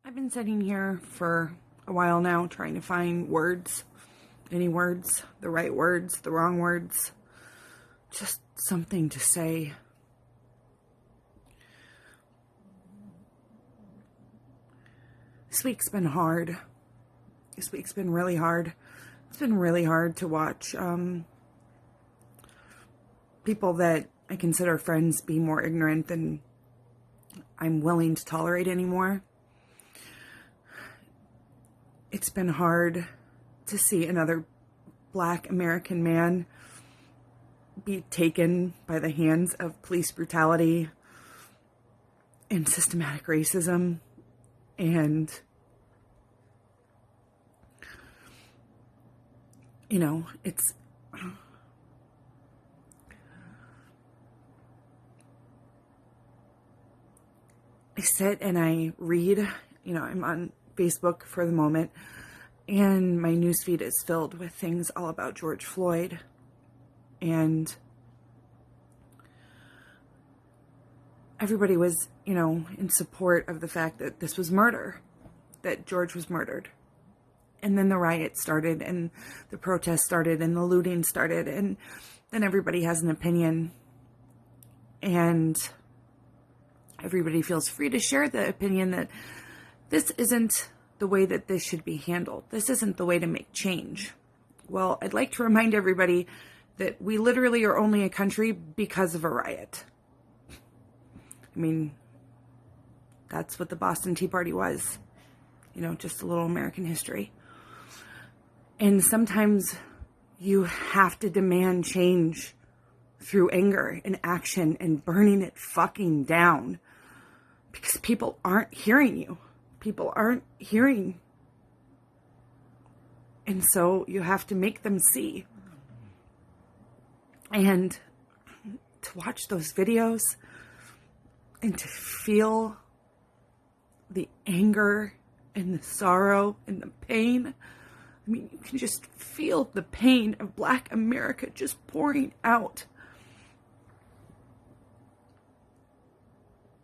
I've been sitting here for a while now trying to find words, any words, the right words, the wrong words, just something to say. This week's been hard. This week's been really hard. It's been really hard to watch people that I consider friends be more ignorant than I'm willing to tolerate anymore. It's been hard to see another Black American man be taken by the hands of police brutality and systematic racism. And, you know, I sit and I read, I'm on Facebook for the moment, and my newsfeed is filled with things all about George Floyd. And everybody was, in support of the fact that this was murder, that George was murdered. And then the riot started, and the protests started, and the looting started, and then everybody has an opinion. And everybody feels free to share the opinion that this isn't the way that this should be handled. This isn't the way to make change. Well, I'd like to remind everybody that we literally are only a country because of a riot. I mean, that's what the Boston Tea Party was. Just a little American history. And sometimes you have to demand change through anger and action and burning it fucking down. Because people aren't hearing you. People aren't hearing. And so you have to make them see. And to watch those videos and to feel the anger and the sorrow and the pain. I mean, you can just feel the pain of Black America just pouring out.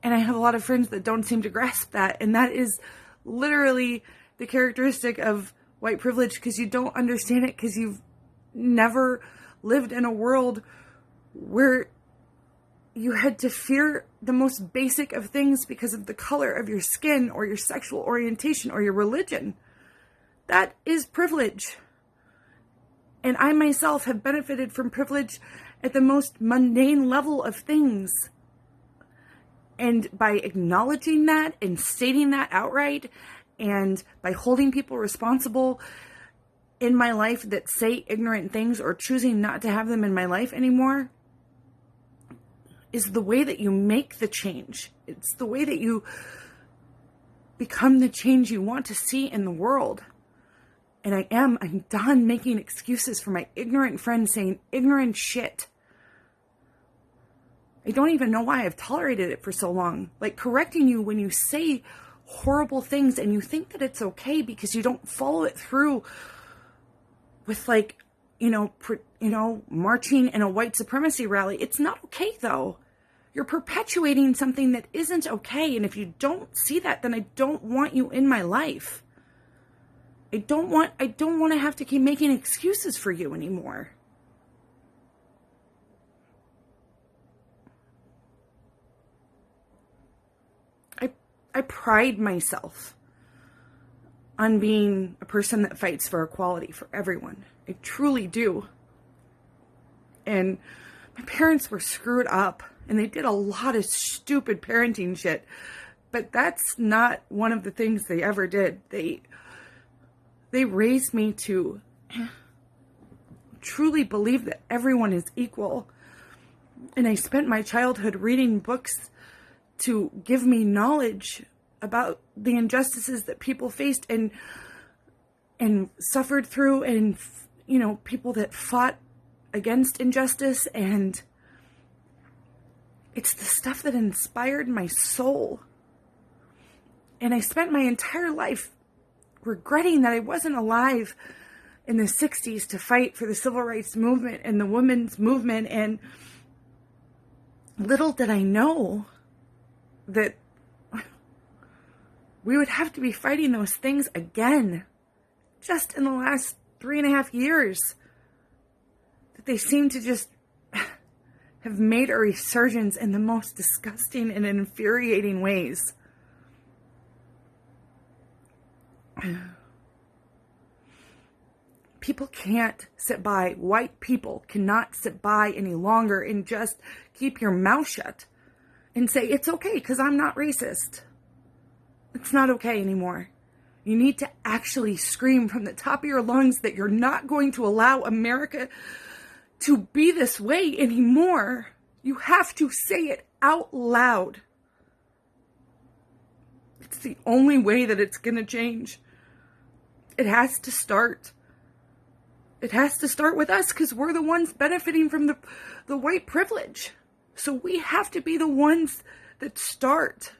And I have a lot of friends that don't seem to grasp that. And that is literally the characteristic of white privilege, because you don't understand it because you've never lived in a world where you had to fear the most basic of things because of the color of your skin or your sexual orientation or your religion. That is privilege. And I myself have benefited from privilege at the most mundane level of things. And by acknowledging that and stating that outright, and by holding people responsible in my life that say ignorant things or choosing not to have them in my life anymore, is the way that you make the change. It's the way that you become the change you want to see in the world. And I'm done making excuses for my ignorant friends saying ignorant shit. I don't even know why I've tolerated it for so long. Like correcting you when you say horrible things and you think that it's okay because you don't follow it through with marching in a white supremacy rally. It's not okay though. You're perpetuating something that isn't okay. And if you don't see that, then I don't want you in my life. I don't want to have to keep making excuses for you anymore. I pride myself on being a person that fights for equality for everyone. I truly do. And my parents were screwed up and they did a lot of stupid parenting shit. But that's not one of the things they ever did. They raised me to truly believe that everyone is equal. And I spent my childhood reading books to give me knowledge about the injustices that people faced and suffered through, and people that fought against injustice. And it's the stuff that inspired my soul. And I spent my entire life regretting that I wasn't alive in the 60s to fight for the civil rights movement and the women's movement. And little did I know that we would have to be fighting those things again. Just in the last 3.5 years, that they seem to just have made a resurgence in the most disgusting and infuriating ways. People can't sit by. White people cannot sit by any longer and just keep your mouth shut and say, it's okay because I'm not racist. It's not okay anymore. You need to actually scream from the top of your lungs that you're not going to allow America to be this way anymore. You have to say it out loud. It's the only way that it's going to change. It has to start. It has to start with us because we're the ones benefiting from the white privilege. So we have to be the ones that start.